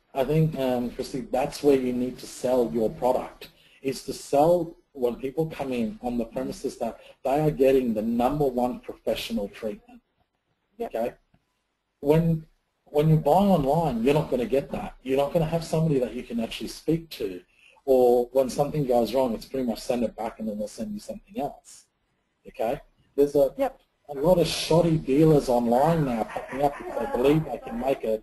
Speaker 3: Christy, that's where you need to sell your product, is to sell when people come in on the premises that they are getting the #1 professional treatment. Okay? When you buy online, you're not going to get that. You're not going to have somebody that you can actually speak to, or when something goes wrong, it's pretty much send it back and then they'll send you something else. Okay? There's a lot of shoddy dealers online now popping up because they believe they can make a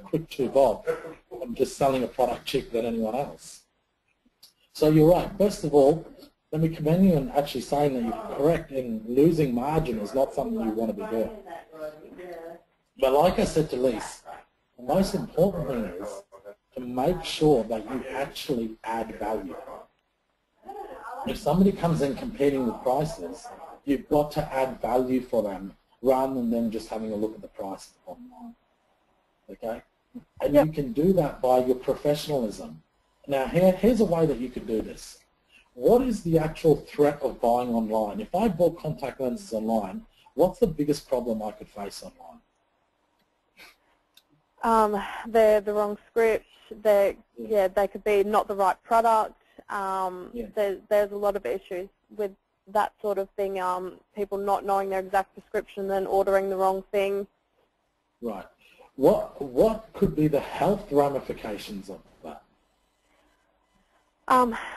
Speaker 3: quick 2 bob from just selling a product cheaper than anyone else. So you're right. First of all, let me commend you in actually saying that you're correct in losing margin is not something you want to be doing. But like I said to Lise, the most important thing is to make sure that you actually add value. If somebody comes in competing with prices, you've got to add value for them rather than them just having a look at the price online. Okay? And you can do that by your professionalism. Now here's a way that you could do this. What is the actual threat of buying online? If I bought contact lenses online, what's the biggest problem I could face online?
Speaker 4: They're the wrong script. They could be not the right product. There's a lot of issues with that sort of thing. People not knowing their exact prescription, then ordering the wrong thing.
Speaker 3: Right. What could be the health ramifications of that?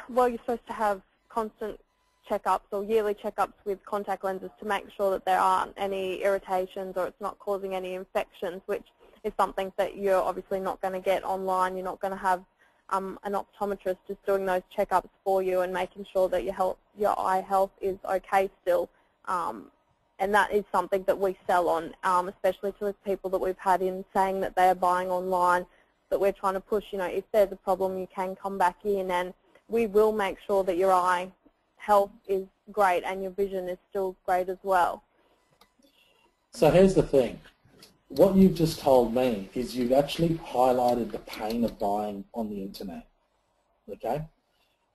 Speaker 4: Well, you're supposed to have constant checkups or yearly checkups with contact lenses to make sure that there aren't any irritations or it's not causing any infections, which is something that you're obviously not going to get online. You're not going to have an optometrist just doing those checkups for you and making sure that your eye health is okay still. And that is something that we sell on, especially to the people that we've had in saying that they are buying online, that we're trying to push, you know, if there's a problem, you can come back in and we will make sure that your eye health is great and your vision is still great as well.
Speaker 3: So here's the thing. What you've just told me is you've actually highlighted the pain of buying on the internet, okay?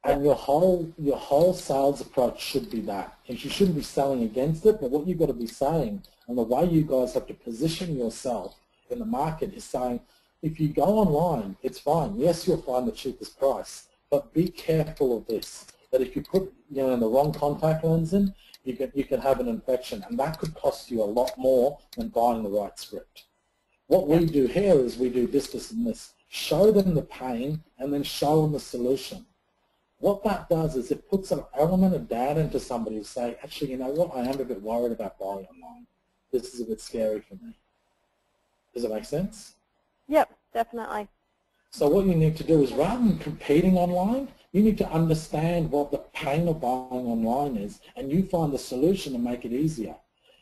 Speaker 3: And your whole sales approach should be that. And you shouldn't be selling against it, but what you've got to be saying, and the way you guys have to position yourself in the market is saying, if you go online, it's fine. Yes, you'll find the cheapest price, but be careful of this, that if you put in the wrong contact lens in, you can have an infection, and that could cost you a lot more than buying the right script. What we do here is we do this, and this. Show them the pain, and then show them the solution. What that does is it puts an element of doubt into somebody to say, actually, you know what, I am a bit worried about buying online. This is a bit scary for me. Does it make sense?
Speaker 4: Yep, definitely.
Speaker 3: So what you need to do is rather than competing online, You need to understand what the pain of buying online is, and you find the solution to make it easier.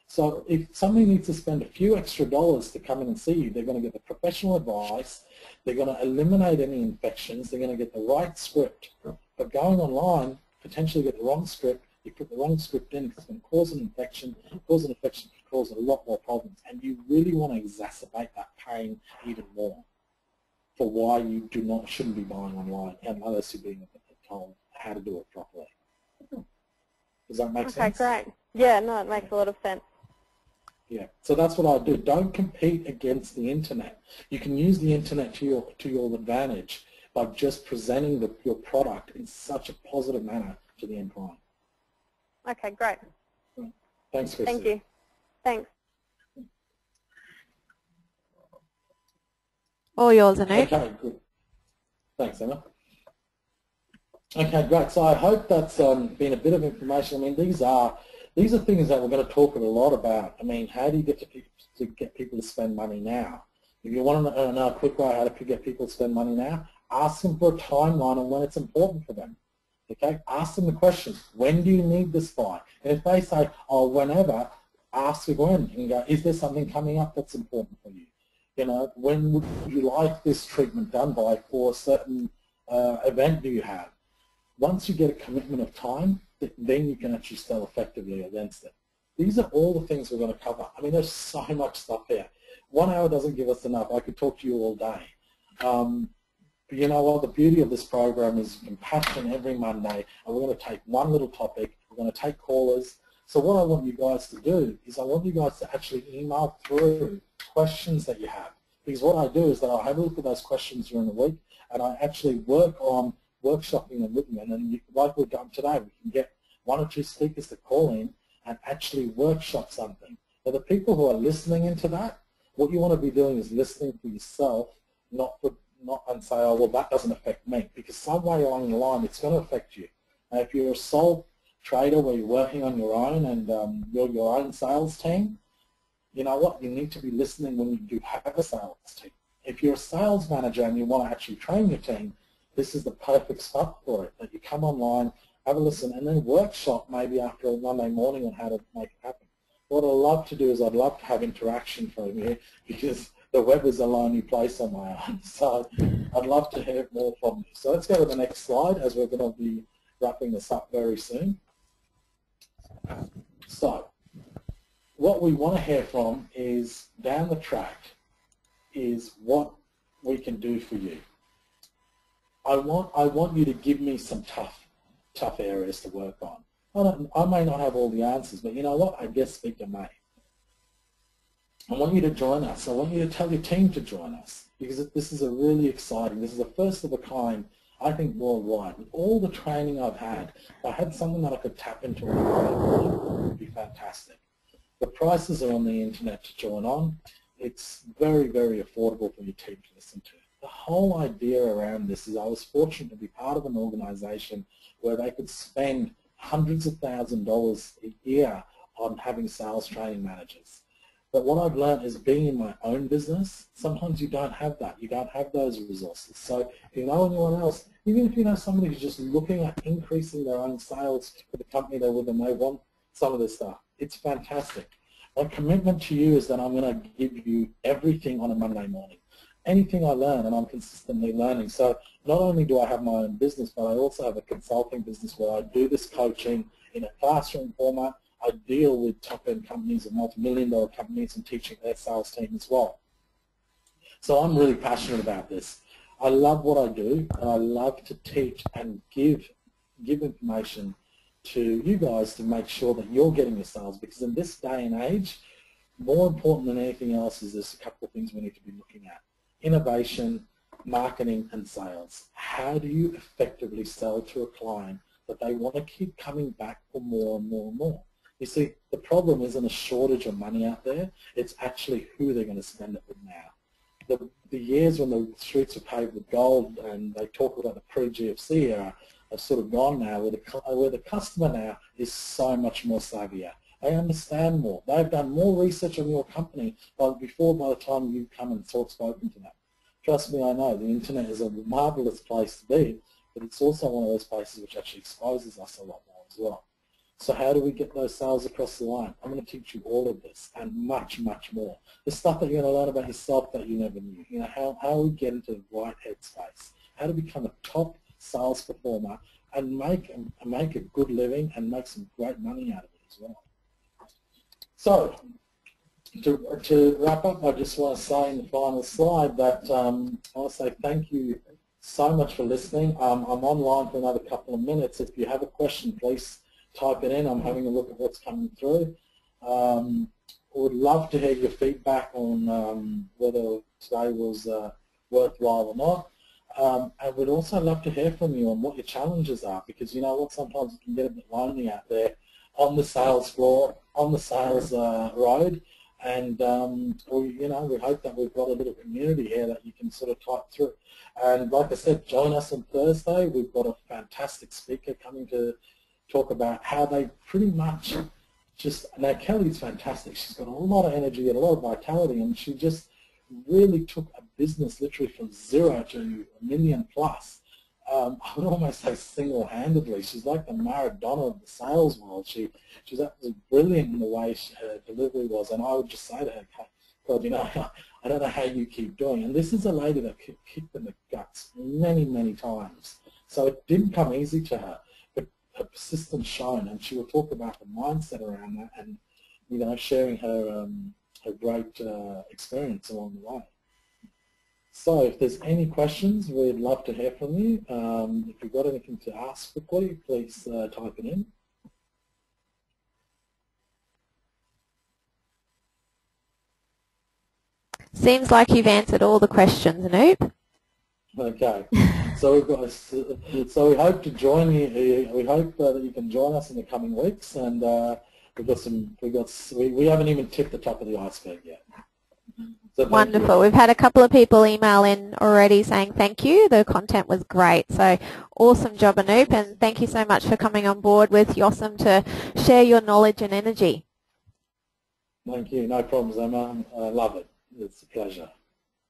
Speaker 3: So if somebody needs to spend a few extra dollars to come in and see you, they're going to get the professional advice, they're going to eliminate any infections, they're going to get the right script. But going online, potentially get the wrong script, you put the wrong script in, it's going to cause an infection could cause a lot more problems, and you really want to exacerbate that pain even more for why you shouldn't be buying online unless you're being told how to do it properly. Does that make sense?
Speaker 4: Okay, great. Yeah, no, it makes a lot of sense.
Speaker 3: Yeah, so that's what I do. Don't compete against the internet. You can use the internet to your advantage by just presenting your product in such a positive manner to the end client.
Speaker 4: Okay, great.
Speaker 3: Thanks, Christy.
Speaker 4: Thank you. Thanks.
Speaker 2: All yours, Anoop.
Speaker 3: Okay, good. Thanks, Emma. Okay, great. So I hope that's been a bit of information. I mean, these are things that we're going to talk a lot about. I mean, how do you get people to spend money now? If you want to know a quick way how to get people to spend money now, ask them for a timeline on when it's important for them. Okay, ask them the question, when do you need this by? And if they say, oh, whenever, ask them when and go, is there something coming up that's important for you? You know, when would you like this treatment done by for a certain event do you have? Once you get a commitment of time, then you can actually sell effectively against it. These are all the things we're going to cover. I mean, there's so much stuff here. 1 hour doesn't give us enough. I could talk to you all day. But you know what? The beauty of this program is compassion every Monday, and we're going to take one little topic. We're going to take callers. So what I want you guys to do is I want you guys to actually email through questions that you have. Because what I do is that I'll have a look at those questions during the week, and I actually work on workshopping them with you. And then, like we've done today, we can get 1 or 2 speakers to call in and actually workshop something. Now, the people who are listening into that, what you want to be doing is listening for yourself, not and say, oh, well, that doesn't affect me, because some way along the line, it's going to affect you. Now, if you're a sole trader where you're working on your own and you're your own sales team, you know what? You need to be listening when you do have a sales team. If you're a sales manager and you want to actually train your team, this is the perfect spot for it, that you come online, have a listen, and then workshop maybe after a Monday morning on how to make it happen. What I'd love to do is I'd love to have interaction from you, because the web is a lonely place on my own. So I'd love to hear more from you. So let's go to the next slide, as we're going to be wrapping this up very soon. So what we want to hear from is, down the track, is what we can do for you. I want you to give me some tough areas to work on. I may not have all the answers, but you know what? I guess speaker may. I want you to join us. I want you to tell your team to join us, because this is a really exciting, this is the first of a kind, I think, worldwide. With all the training I've had, if I had something that I could tap into, it would be fantastic. The prices are on the internet to join on. It's very, very affordable for your team to listen to. The whole idea around this is I was fortunate to be part of an organization where they could spend hundreds of thousands of dollars a year on having sales training managers. But what I've learned is, being in my own business, sometimes you don't have that. You don't have those resources. So if you know anyone else, even if you know somebody who's just looking at increasing their own sales for the company they're with and they want some of this stuff, it's fantastic. My commitment to you is that I'm going to give you everything on a Monday morning. Anything I learn, and I'm consistently learning. So not only do I have my own business, but I also have a consulting business where I do this coaching in a classroom format. I deal with top-end companies and multi-million-dollar companies and teaching their sales team as well. So I'm really passionate about this. I love what I do, and I love to teach and give information to you guys to make sure that you're getting your sales, because in this day and age, more important than anything else is there's a couple of things we need to be looking at. Innovation, marketing, and sales. How do you effectively sell to a client that they want to keep coming back for more and more and more? You see, the problem isn't a shortage of money out there, it's actually who they're going to spend it with now. The years when the streets were paved with gold and they talk about the pre-GFC era have sort of gone now, where the customer now is so much more savvier. They understand more. They've done more research on your company by the time you come and spoken to them. Trust me, I know the internet is a marvelous place to be, but it's also one of those places which actually exposes us a lot more as well. So how do we get those sales across the line? I'm going to teach you all of this and much, much more. The stuff that you're going to learn about yourself that you never knew. You know, how we get into the right headspace, how to become a top sales performer and make a good living and make some great money out of it as well. So to wrap up, I just want to say in the final slide that I want to say thank you so much for listening. I'm online for another couple of minutes. If you have a question, please type it in. I'm having a look at what's coming through. Would love to hear your feedback on whether today was worthwhile or not. And we'd also love to hear from you on what your challenges are, because you know what, sometimes it can get a bit lonely out there on the sales floor, on the sales road, and we hope that we've got a little community here that you can sort of type through. And like I said, join us on Thursday. We've got a fantastic speaker coming to talk about how they pretty much just, now Kelly's fantastic. She's got a lot of energy and a lot of vitality, and she just really took a business literally from 0 to $1 million plus. I would almost say single-handedly. She's like the Maradona of the sales world. She's absolutely brilliant in the way her delivery was, and I would just say to her, God, you know, I don't know how you keep doing. And this is a lady that kicked in the guts many, many times. So it didn't come easy to her, but her persistence shone, and she will talk about the mindset around that and, you know, sharing her great experience along the way. So if there's any questions, we'd love to hear from you. If you've got anything to ask quickly, please type it in.
Speaker 2: Seems like you've answered all the questions, Anoop.
Speaker 3: Okay, so we hope to join you. We hope that you can join us in the coming weeks, and we haven't even tipped the top of the iceberg yet. So
Speaker 2: wonderful. We've had a couple of people email in already saying thank you. The content was great. So awesome job, Anoop, and thank you so much for coming on board with Yossam to share your knowledge and energy.
Speaker 3: Thank you. No problems, Emma. I love it. It's a pleasure.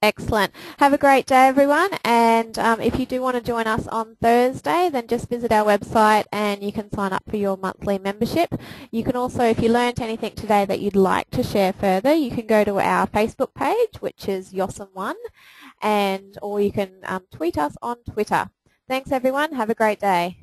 Speaker 2: Excellent. Have a great day, everyone. And if you do want to join us on Thursday, then just visit our website and you can sign up for your monthly membership. You can also, if you learned anything today that you'd like to share further, you can go to our Facebook page, which is Yossam1, or you can tweet us on Twitter. Thanks, everyone. Have a great day.